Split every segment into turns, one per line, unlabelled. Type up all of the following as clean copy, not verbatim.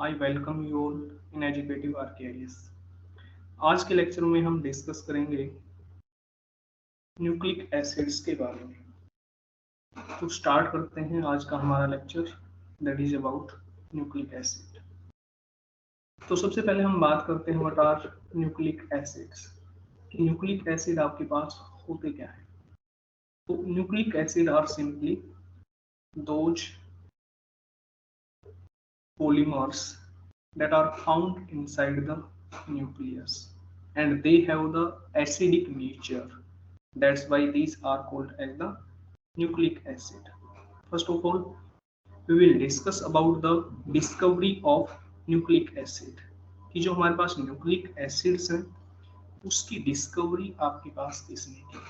I welcome you all in educative आर्केरियस। आज के लेक्चर में हम डिस्कस करेंगे न्यूक्लिक एसिड्स के बारे में। तो स्टार्ट करते हैं आज का हमारा lecture, that is about nucleic acid. तो सबसे पहले हम बात करते हैं what are nucleic acids. Nucleic acid आपके पास होते क्या है। तो nucleic acid are simply those polymers that are found inside the nucleus and they have the acidic nature. That's why these are called as the nucleic acid. First of all, we will discuss about the discovery of nucleic acid कि जो हमारे पास nucleic acids हैं उसकी discovery आपके पास किसने की।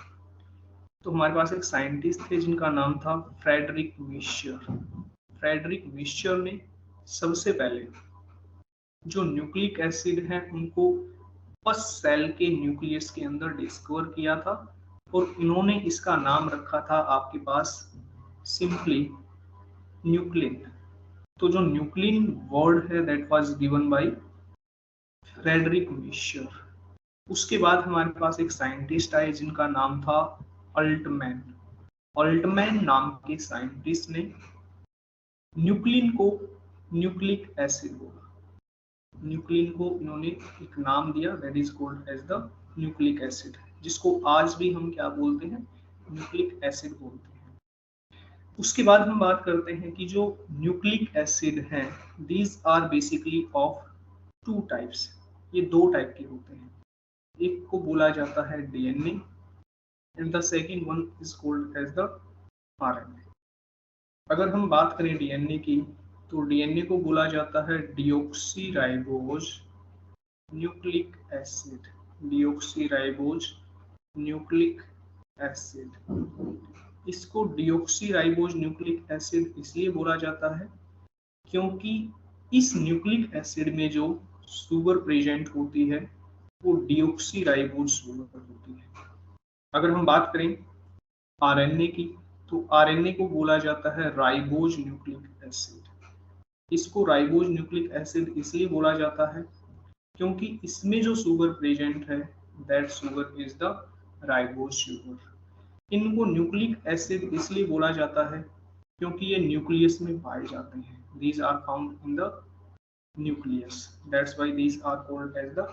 तो हमारे पास एक साइंटिस्ट थे जिनका नाम था फ्रेडरिक मिक्सचर। फ्रेडरिक मिक्सचर ने सबसे पहले जो न्यूक्लिक एसिड हैं उनको फर्स्ट सेल के न्यूक्लियस के अंदर डिस्कवर किया था और इन्होंने इसका नाम रखा था आपके पास सिंपली न्यूक्लिन। तो जो न्यूक्लिन वर्ड है that was given by Friedrich Miescher. उसके बाद हमारे पास एक साइंटिस्ट आए जिनका नाम था अल्टमैन। अल्टमैन नाम के साइंटिस्ट ने न्यूक्लिन को न्यूक्लिक एसिड बोला। न्यूक्लिन को इन्होंने एक नाम दिया that is called as the nucleic acid, जिसको आज भी हम क्या बोलते हैं, न्यूक्लिक एसिड बोलते हैं। उसके बाद हम बात करते हैं कि जो न्यूक्लिक एसिड हैं these are basically of two types. ये दो टाइप के होते हैं, एक को बोला जाता है DNA and the second one is called as the RNA. अगर हम बात करें डीएनए की तो डीएनए को बोला जाता है deoxyribose nucleic acid. Deoxyribose nucleic acid. इसको डीऑक्सीराइबोज न्यूक्लिक एसिड इसलिए बोला जाता है क्योंकि इस न्यूक्लिक एसिड में जो शुगर प्रेजेंट होती है वो डीऑक्सीराइबोज शुगर होती है। अगर हम बात करें आरएनए की तो आरएनए को बोला जाता है राइबोज न्यूक्लिक एसिड। इसको राइबोज न्यूक्लिक एसिड इसलिए बोला जाता है क्योंकि इसमें जो शुगर प्रेजेंट है that sugar is the ribose sugar. इनको न्यूक्लिक एसिड इसलिए बोला जाता है क्योंकि ये न्यूक्लियस में पाए जाते हैं। These are found in the nucleus, that's why these are called as the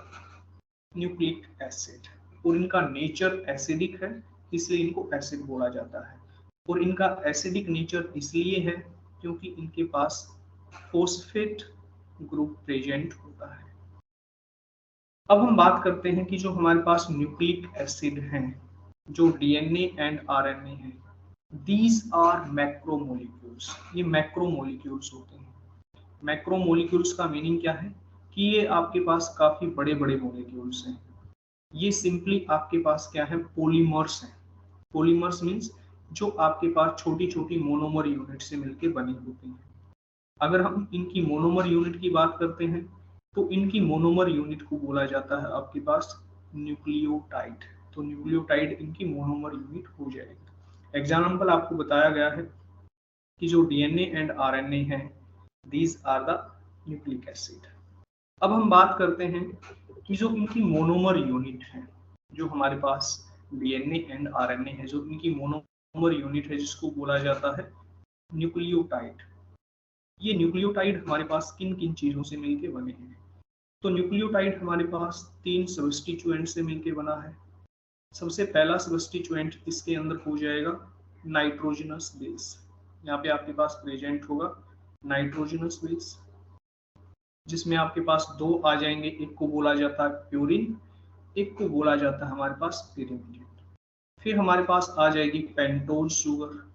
nucleic acid. और इनका नेचर एसिडिक है इसलिए इनको एसिड बोला जाता है। और इनका एसिडिक नेचर इसलिए है क्योंकि इनके पास फॉस्फेट ग्रुप प्रेजेंट होता है। अब हम बात करते हैं कि जो हमारे पास न्यूक्लिक एसिड हैं जो डीएनए एंड आरएनए हैं दीज आर मैक्रोमोलिक्यूल्स। ये मैक्रोमोलिक्यूल्स होते हैं। मैक्रोमोलिक्यूल्स का मीनिंग क्या है कि ये आपके पास काफी बड़े बड़े मोलिक्यूल्स हैं। ये सिंपली आपके पास क्या है, पॉलीमर्स हैं। पॉलीमर्स मीन्स जो आपके पास छोटी छोटी मोनोमर यूनिट से मिलकर बनी होती हैं। अगर हम इनकी मोनोमर यूनिट की बात करते हैं तो इनकी मोनोमर यूनिट को बोला जाता है आपके पास न्यूक्लियोटाइड। तो न्यूक्लियोटाइड इनकी मोनोमर यूनिट हो जाएगी। एग्जाम्पल आपको बताया गया है कि जो डीएनए एंड आरएनए हैं these are the nucleic acid. अब हम बात करते हैं कि जो इनकी मोनोमर यूनिट है, जो हमारे पास डीएनए एंड आरएनए है, जो इनकी मोनोमर यूनिट है जिसको बोला जाता है न्यूक्लियोटाइड। ये न्यूक्लियोटाइड हमारे पास किन किन चीजों से मिलकर बने हैं। तो न्यूक्लियोटाइड हमारे पास तीन सबस्टिट्यूएंट से मिलकर बना है। सबसे पहला सबस्टिट्यूएंट इसके अंदर हो जाएगा नाइट्रोजनस बेस। यहाँ पे आपके पास प्रेजेंट होगा नाइट्रोजनस बेस, जिसमें आपके पास दो आ जाएंगे। एक को बोला जाता है प्यूरिन, एक को बोला जाता है हमारे पास पिरिमिडिन। फिर हमारे पास आ जाएगी पेंटोज शुगर।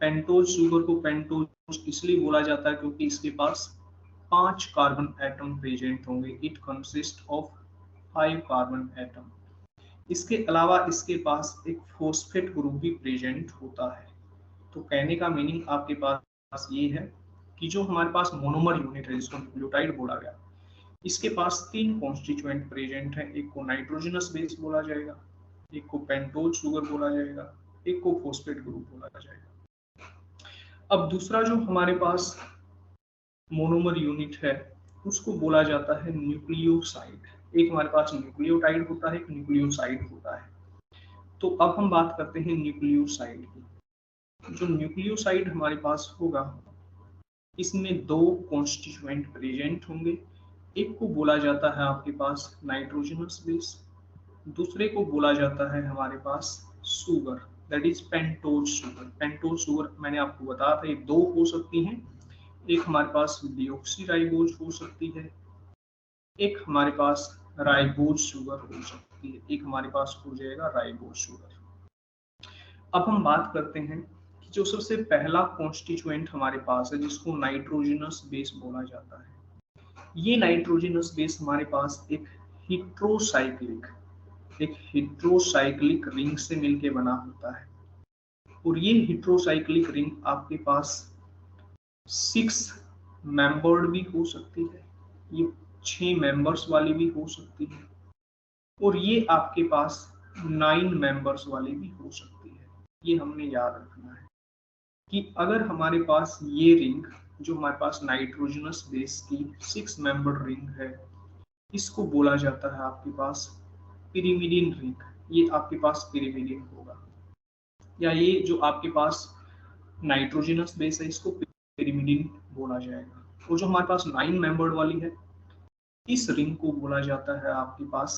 पेंटोज शुगर को पेंटोज इसलिए बोला जाता है क्योंकि इसके पास 5 कार्बन एटम प्रेजेंट होंगे। It consist of 5 carbon atom. इसके अलावा इसके पास एक फॉस्फेट ग्रुप भी प्रेजेंट होता है। तो कहने का मीनिंग आपके पास ये है कि जो हमारे पास मोनोमर यूनिट है जिसको न्यूक्लियोटाइड बोला गया, इसके पास तीन कॉन्स्टिट्यूएंट प्रेजेंट है। एक को नाइट्रोजनस बेस बोला जाएगा, एक को पेंटोज शुगर बोला जाएगा, एक को फॉस्फेट ग्रुप बोला जाएगा। अब दूसरा जो हमारे पास मोनोमर यूनिट है उसको बोला जाता है न्यूक्लियोसाइड। एक हमारे पास न्यूक्लियोटाइड होता है, एक न्यूक्लियोसाइड होता है। तो अब हम बात करते हैं न्यूक्लियोसाइड की। जो न्यूक्लियोसाइड हमारे पास होगा, इसमें दो कॉन्स्टिट्यूएंट प्रेजेंट होंगे। एक को बोला जाता है आपके पास नाइट्रोजनस बेस, दूसरे को बोला जाता है हमारे पास sugar, that is pentose sugar. Pentose sugar मैंने आपको बताया था, ये दो हो सकती हैं। एक हमारे पास डिऑक्सीराइबोज हो सकती है, एक हमारे पास राइबोज शुगर हो सकती है, एक हमारे पास हो जाएगा राइबोज शुगर। अब हम बात करते हैं कि जो सबसे पहला कॉन्स्टिट्यूएंट हमारे पास है, जिसको नाइट्रोजनस बेस बोला जाता है। ये नाइट्रोजनस बेस हमारे पास एक हेट्रोसाइक्लिक रिंग से मिलके बना होता है। और ये हेट्रोसाइक्लिक रिंग आपके पास 6 मेंबर्ड भी हो सकती है, ये 6 मेंबर्स वाली भी हो सकती है, और ये आपके पास 9 मेंबर्स वाली भी हो सकती है। ये हमने याद रखना है कि अगर हमारे पास ये रिंग, जो हमारे पास नाइट्रोजनस बेस की 6 मेंबर रिंग है, इसको बोला जाता है आपके पास पिरिमिडिन रिंग। ये आपके पास पिरिमिडिन होगा, या ये जो आपके पास नाइट्रोजनस बेस है, इसको पिरिमिडिन बोला जाएगा। और जो हमारे पास 9 मेंबर्ड वाली है, इस रिंग को बोला जाता है आपके पास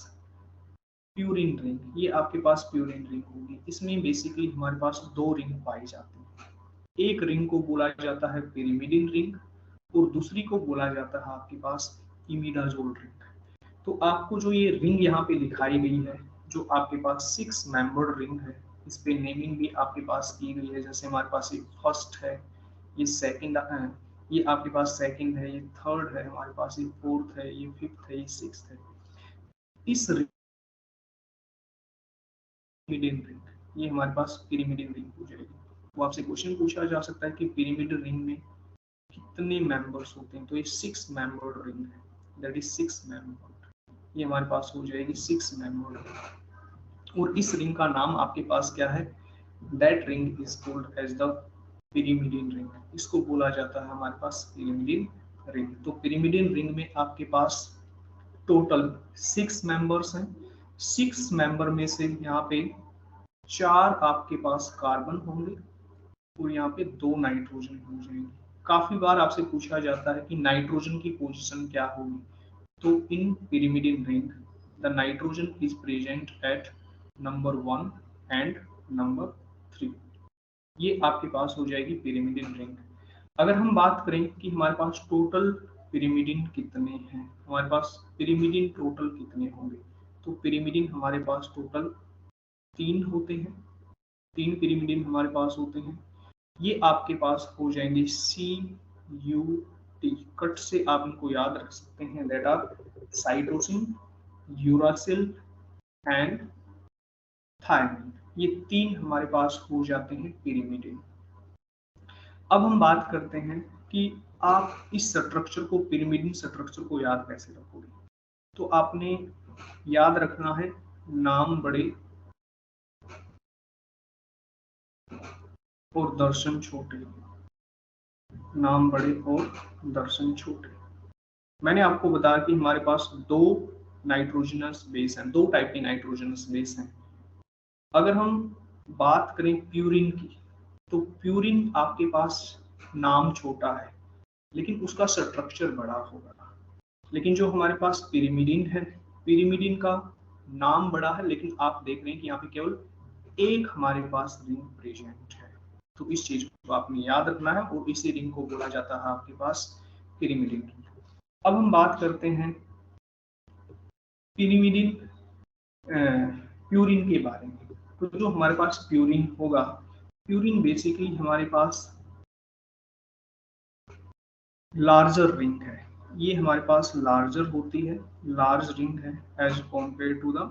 प्यूरिन रिंग। ये आपके पास प्यूरिन रिंग होगी। इसमें बेसिकली हमारे पास दो रिंग पाई जाती है। एक रिंग को बोला जाता है पिरिमिडिन रिंग, और दूसरी को बोला जाता है आपके पास इमिडाजोल रिंग। तो आपको जो ये रिंग यहाँ पे दिखाई गई है, जो आपके पास 6 मेंबर्ड रिंग है, इस पे नेमिंग भी आपके पास की गई है। जैसे हमारे पास ये फर्स्ट है, ये सेकंड है, ये आपके पास सेकंड है, ये थर्ड है, हमारे पास ये फोर्थ है, ये फिफ्थ है, ये सिक्स्थ है। इस पिरिमिडिन रिंग, ये हमारे पास पिरिमिडिन रिंग हो जाएगी। वो आपसे क्वेश्चन पूछा जा सकता है कि पिरिमिडिन रिंग में कितने मेंबर्स होते हैं, तो ये 6 मेंबर्ड रिंग है, दैट इज 6 मेंबर्ड। ये हमारे पास हो जाएगी 6 मेंबर्ड। और इस रिंग का नाम आपके पास क्या है, that ring is called as the pyrimidine ring. इसको बोला जाता है हमारे पास पिरिमिडिन रिंग। तो पिरिमिडिन रिंग में आपके पास टोटल 6 मेंबर्स हैं। 6 मेंबर में से यहाँ पे 4 आपके पास कार्बन होंगे, और यहाँ पे 2 नाइट्रोजन हो जाएंगे। काफी बार आपसे पूछा जाता है कि नाइट्रोजन की पोजीशन क्या होगी। तो इन pyrimidine ring the nitrogen is present at number 1 and number 3। ये आपके पास हो जाएगी pyrimidine ring। अगर हम बात करें कि हमारे पास टोटल pyrimidine कितने हैं, हमारे पास pyrimidine टोटल कितने होंगे, तो pyrimidine हमारे पास टोटल 3 होते हैं। 3 pyrimidine हमारे पास होते हैं। ये आपके पास हो जाएंगे CUT। कट से आप इनको याद रख सकते हैं, that are cytosine, uracil and thymine. ये 3 हमारे पास हो जाते हैं पिरिमिडिन। अब हम बात करते हैं कि आप इस स्ट्रक्चर को, पिरिमिडिन स्ट्रक्चर को याद कैसे रखोगे। तो आपने याद रखना है नाम बड़े और दर्शन छोटे, नाम बड़े और दर्शन छोटे। मैंने आपको बताया कि हमारे पास दो नाइट्रोजनस बेस हैं, दो टाइप के नाइट्रोजनस बेस हैं। अगर हम बात करें प्यूरिन की, तो प्यूरिन आपके पास नाम छोटा है, लेकिन उसका स्ट्रक्चर बड़ा होगा। लेकिन जो हमारे पास पिरिमिडिन है, पिरिमिडिन का नाम बड़ा है, लेकिन आप देख रहे हैं कि यहाँ पे केवल एक हमारे पास रिंग प्रेजेंट है। तो इस चीज को आपने याद रखना है, और इसी रिंग को बोला जाता है आपके पास पिरिमिडिन रिंग। अब हम बात करते हैं पिरिमिडिन प्यूरिन के बारे में। तो जो हमारे पास प्यूरिन होगा, प्यूरिन बेसिकली हमारे पास लार्जर रिंग है। ये हमारे पास लार्जर होती है, लार्ज रिंग है as compare to the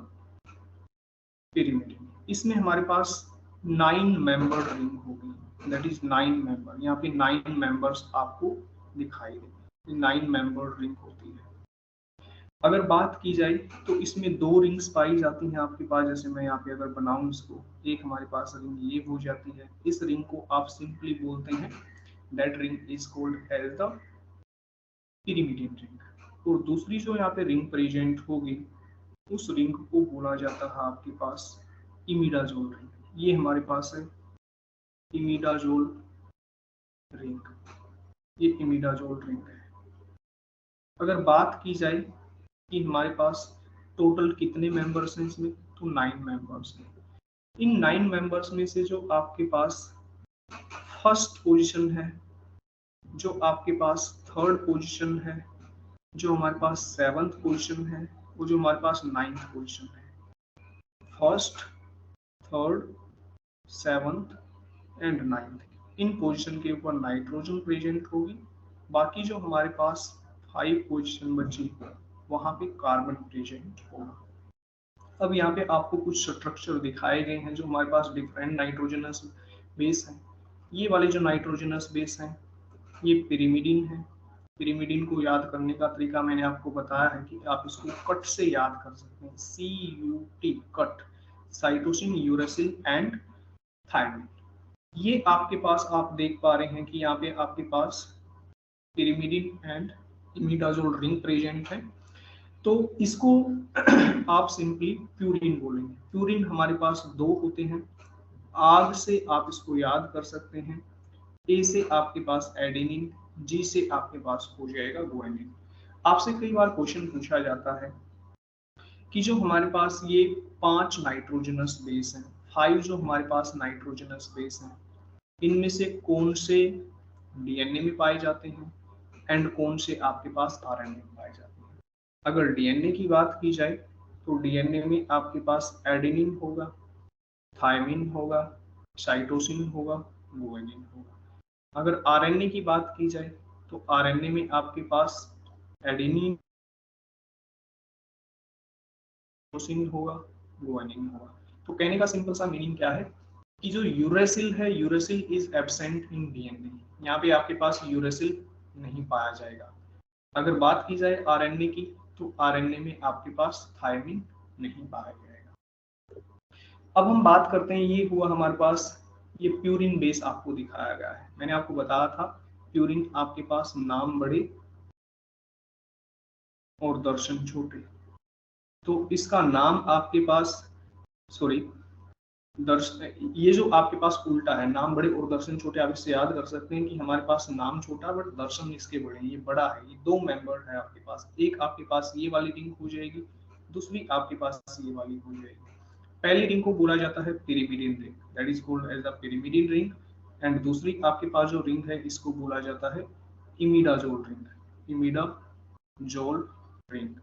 pyrimidine. इसमें हमारे पास 9 मेंबर रिंग होगी, दैट इज 9 मेंबर। यहाँ पे 9 मेंबर्स आपको दिखाई देंगे, 9 मेंबर रिंग होती है। अगर बात की जाए तो इसमें दो रिंग्स पाई जाती हैं आपके पास। जैसे मैं यहाँ पे अगर बनाऊं इसको, एक हमारे पास रिंग ये हो जाती है। इस रिंग को आप सिंपली बोलते हैं, that ring is called as the pyrimidine ring. और दूसरी जो यहाँ पे रिंग प्रेजेंट होगी उस रिंग को बोला जाता है आपके पास इमिडाजोल रिंग। ये हमारे पास है इमिडाजोल रिंग, ये इमिडाजोल रिंग है। अगर बात की जाए कि हमारे पास टोटल कितने मेंबर्स हैं इसमें, तो 9 मेंबर्स हैं। इन 9 मेंबर्स में से जो आपके पास फर्स्ट पोजीशन है, जो आपके पास थर्ड पोजीशन है, जो हमारे पास 7th पोजीशन है, और जो हमारे पास 9th पोजीशन है, first, third, 7th and 9th, in position के ऊपर नाइट्रोजन प्रेजेंट होगी। बाकी जो हमारे पास 5 पोजीशन बची वहां पे कार्बन प्रेजेंट होगा। अब यहाँ पे आपको कुछ स्ट्रक्चर दिखाए गए हैं जो हमारे पास डिफरेंट नाइट्रोजनस बेस हैं। ये वाले जो नाइट्रोजनस बेस हैं ये पिरिमिडिन है। पिरिमिडिन को याद करने का तरीका मैंने आपको बताया है कि आप इसको कट से याद कर सकते हैं, CUT cut, cytosine, uracil and thymine. ये आपके पास आप देख पा रहे हैं कि यहाँ पे आपके पास pyrimidine and imidazole ring present है। तो इसको आप सिंपली प्यूरिन बोलेंगे। प्यूरिन हमारे पास 2 होते हैं। आग से आप इसको याद कर सकते हैं। ए से आपके पास एडेनिन, जी से आपके पास हो जाएगा गुआनिन। आपसे कई बार क्वेश्चन पूछा जाता है कि जो हमारे पास ये 5 नाइट्रोजनस बेस हैं, 5 जो हमारे पास नाइट्रोजनस बेस हैं, इनमें से कौन से डीएनए में पाए जाते हैं एंड कौन से आपके पास आरएनए में पाए जाते हैं। अगर डीएनए की बात की जाए तो डीएनए में आपके पास एडेनिन होगा, थायमिन होगा, साइटोसिन होगा, गुआनिन होगा। अगर आरएनए की बात की जाए तो आरएनए में आपके पास एडेनिन होगा, गुआनिन होगा। तो कहने का सिंपल सा मीनिंग क्या है कि जो यूरेसिल है, uracil is absent in DNA. यहाँ पे आपके पास यूरेसिल नहीं पाया जाएगा। अगर बात की जाए आरएनए की तो आरएनए में आपके पास थायमिन नहीं पाया जाएगा। अब हम बात करते हैं, ये हुआ हमारे पास, ये प्यूरिन बेस आपको दिखाया गया है। मैंने आपको बताया था प्यूरिन आपके पास नाम बड़े और दर्शन छोटे। तो इसका नाम आपके पास, सॉरी, दर्शन, ये जो आपके पास उल्टा है, नाम बड़े और दर्शन छोटे, आप इससे याद कर सकते हैं कि हमारे पास नाम छोटा बट दर्शन इसके बड़े, ये बड़ा है। ये 2 मेंबर है आपके पास, एक आपके पास ये वाली रिंग हो जाएगी, दूसरी आपके पास ये वाली हो जाएगी। पहली रिंग को बोला जाता है pyrimidine ring, that is called as the pyrimidine ring. And दूसरी आपके पास जो रिंग है इसको बोला जाता है इमिडाजोल रिंग, इमिडाजोल रिंग।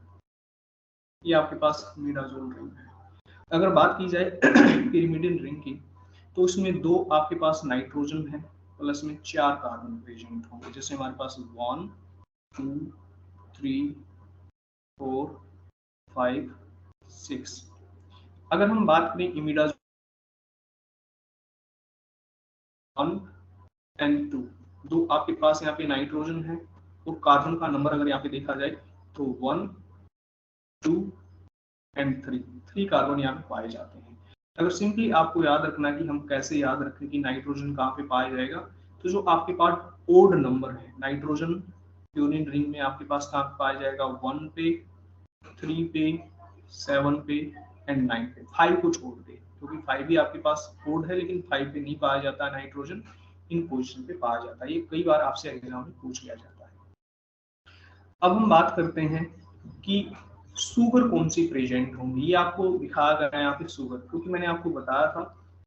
ये आपके पास इमिडाजोल रिंग है। अगर बात की जाए पिरिमिडिन रिंग की तो उसमें 2 आपके पास नाइट्रोजन है, प्लस में 4 कार्बन प्रेजेंट होंगे। जैसे हमारे पास 1 2 3 4 5 6। अगर हम बात करें इमिडाजोल 1 एंड 2, 2 आपके पास यहाँ पे नाइट्रोजन है और कार्बन का नंबर अगर यहाँ पे देखा जाए तो 1 2 एंड 3 कार्बन यहाँ पे पाए जाते हैं। अगर सिंपली आपको याद रखना है कि हम कैसे याद रखें कि नाइट्रोजन कहाँ पे पाया जाएगा, तो जो आपके पास ओड नंबर है नाइट्रोजन प्यूरिन रिंग में आपके पास कहाँ पे पाया जाएगा, 1 पे, 3 पे, 7 पे एंड 9 पे। 5 को छोड़ दे क्योंकि 5 भी आपके पास ओड है, लेकिन 5 पे नहीं पाया जाता नाइट्रोजन, इन पोजिशन पे पाया जाता है। ये कई बार आपसे एग्जाम में पूछ लिया जाता है। अब हम बात करते हैं कि शुगर कौन सी प्रेजेंट होंगी। ये आपको दिखाया गया है यहाँ पे शुगर, क्योंकि मैंने आपको बताया था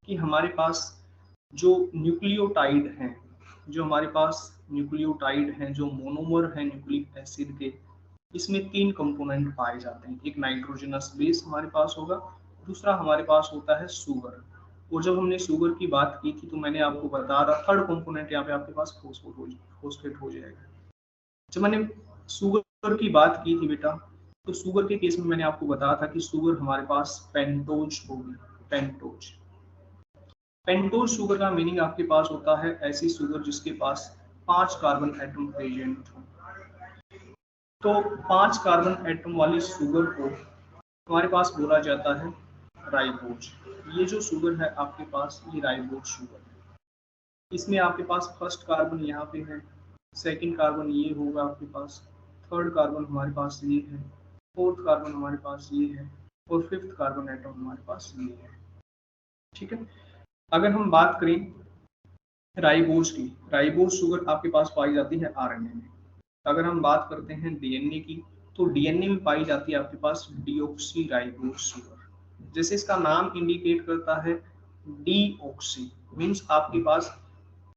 कि हमारे पास जो न्यूक्लियोटाइड हैं, जो हमारे पास न्यूक्लियोटाइड हैं, जो मोनोमर हैं न्यूक्लिक एसिड के, इसमें 3 कंपोनेंट पाए जाते हैं। एक नाइट्रोजनस बेस हमारे पास होगा, दूसरा हमारे पास होता है शुगर। और जब हमने शुगर की बात की थी तो मैंने आपको बता रहा, थर्ड कंपोनेंट यहाँ पे आपके पास फॉस्फेट हो जाएगा। जब मैंने शुगर की बात की थी बेटा, तो शुगर के केस में मैंने आपको बताया था कि शुगर हमारे पास पेंटोज होगी, पेंटोज। पेंटोज शुगर का मीनिंग आपके पास होता है ऐसी शुगर जिसके पास 5 कार्बन एटम प्रेजेंट हो। तो 5 कार्बन एटम वाली शुगर को हमारे पास बोला जाता है राइबोज। ये जो शुगर है आपके पास, ये राइबोज शुगर है। इसमें आपके पास फर्स्ट कार्बन यहाँ पे है, सेकंड कार्बन ये होगा आपके पास, थर्ड कार्बन हमारे पास ये है, फोर्थ कार्बन हमारे पास ये है और फिफ्थ कार्बन एटम हमारे पास ये है। ठीक है, अगर हम बात करें राइबोज की, राइबोज शुगर आपके पास पाई जाती है आरएनए में। अगर हम बात करते हैं डीएनए की, तो डीएनए में पाई जाती है आपके पास डीऑक्सी राइबोज शुगर। जैसे इसका नाम इंडिकेट करता है, डीऑक्सी मींस आपके पास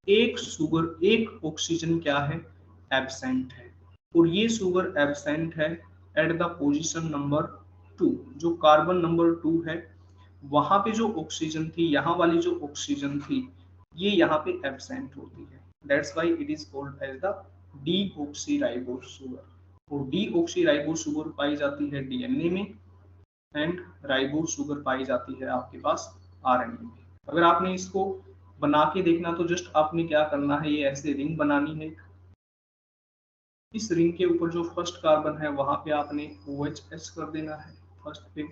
एक शुगर, एक ऑक्सीजन क्या है, एब्सेंट है, और ये शुगर एब्सेंट है एट द पोजीशन नंबर 2। जो कार्बन नंबर 2 है वहां पे जो ऑक्सीजन थी, यहाँ वाली जो ऑक्सीजन थी ये यहाँ पे एब्सेंट होती है। That's why it is called as the deoxyribose sugar. और डीऑक्सीराइबोज शुगर पाई जाती है डीएनए में एंड राइबोज शुगर पाई जाती है आपके पास आरएनए में। अगर आपने इसको बना के देखना तो जस्ट आपने क्या करना है, ये ऐसे रिंग बनानी है। इस रिंग के ऊपर जो फर्स्ट कार्बन है वहां पे आपने OH कर देना है फर्स्ट पे,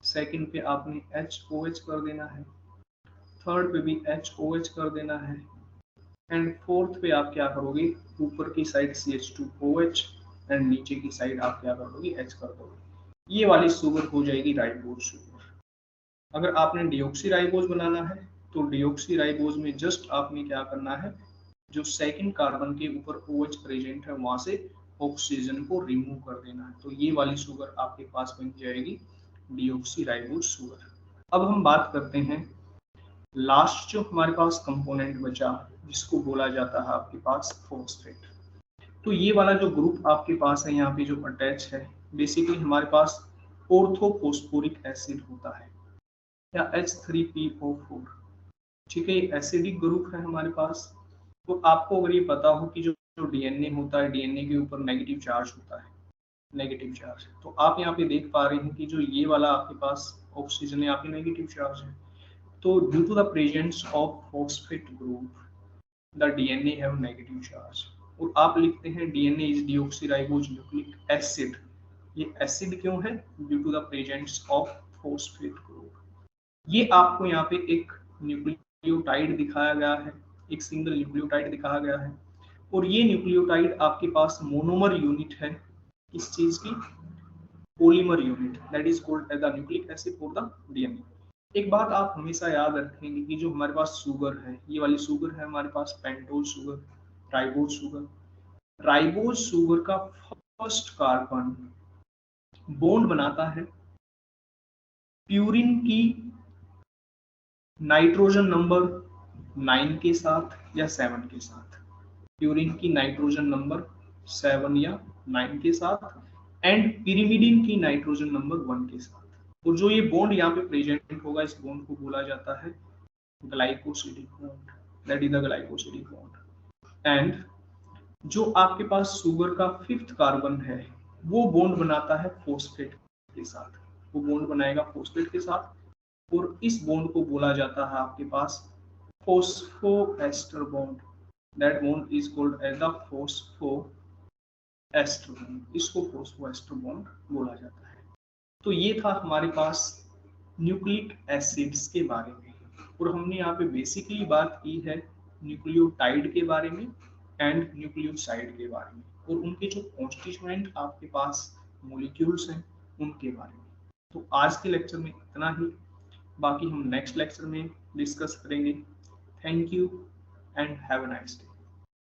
सेकंड पे आपने HOH कर देना है, थर्ड पे भी HOH कर देना है एंड फोर्थ पे आप क्या करोगे, ऊपर की साइड CH2OH एंड नीचे की साइड आप क्या कर दोगे, H कर दोगे। ये वाली शुगर हो जाएगी राइबोज शुगर। अगर आपने डीऑक्सीराइबोज बनाना है तो डीऑक्सीराइबोज में जस्ट आपने क्या करना है, जो सेकंड कार्बन के ऊपर OH प्रेजेंट है वहां से ऑक्सीजन को रिमूव कर देना है, तो ये वाली शुगर आपके पास बन जाएगी डीऑक्सीराइबोज शुगर। अब हम बात करते हैं लास्ट जो हमारे पास कंपोनेंट बचा, जिसको बोला जाता है आपके पास फॉस्फेट। तो ये वाला जो ग्रुप आपके पास है यहाँ पे जो अटैच है, बेसिकली हमारे पास ऑर्थोफॉस्फोरिक एसिड होता है या H3PO4। ठीक है, ये एसिडिक ग्रुप है हमारे पास। तो आपको अगर ये पता हो कि जो डीएनए होता है, डीएनए के ऊपर नेगेटिव चार्ज होता है, नेगेटिव चार्ज, तो आप यहाँ पे देख पा रहे हैं कि जो ये वाला आपके पास ऑक्सीजन है यहाँ पे नेगेटिव चार्ज है। तो due to the presence of phosphate group the DNA have negative charge. और आप लिखते हैं DNA is deoxyribose nucleic acid. ये एसिड क्यों है, due to the presence of phosphate group. ये आपको यहाँ पे एक न्यूक्लियोटाइड दिखाया गया है, एक सिंगल न्यूक्लियोटाइड दिखाया गया है, और ये न्यूक्लियोटाइड आपके पास मोनोमर यूनिट है किस चीज की, polymer unit, that is called as the nucleic acid for the DNA. एक बात आप हमेशा याद रखेंगे कि जो हमारे पास शुगर है, ये वाली शुगर है हमारे पास pentose sugar, ribose sugar. Ribose sugar का फर्स्ट कार्बन बॉन्ड बनाता है प्यूरिन की नाइट्रोजन नंबर 9 के साथ या 7 के साथ, प्यूरिन की नाइट्रोजन नंबर 7 या 9 के साथ एंड पिरिमिडिन की नाइट्रोजन नंबर 1 के साथ। और जो ये बॉन्ड यहाँ पे प्रेजेंट होगा, इस बॉन्ड को बोला जाता है glycosidic bond, that is the glycosidic bond. And जो आपके पास शुगर का फिफ्थ कार्बन है वो बॉन्ड बनाता है फॉस्फेट के साथ, वो बॉन्ड बनाएगा फॉस्फेट के साथ, और इस बॉन्ड को बोला जाता है आपके पास phosphoester bond. That bond is called as the phosphoester bond, इसको फॉस्फोएस्टर बॉन्ड बोला जाता है। तो ये था हमारे पास न्यूक्लिक एसिड्स के बारे में, और हमने यहाँ पे बेसिकली बात की है न्यूक्लियोटाइड के बारे में एंड न्यूक्लियोसाइड के बारे में, और उनके जो कॉन्स्टिट्यूएंट आपके पास मॉलिक्यूल्स हैं उनके बारे में। तो आज के लेक्चर में इतना ही, बाकी हम नेक्स्ट लेक्चर में डिस्कस करेंगे। Thank you and have a nice day.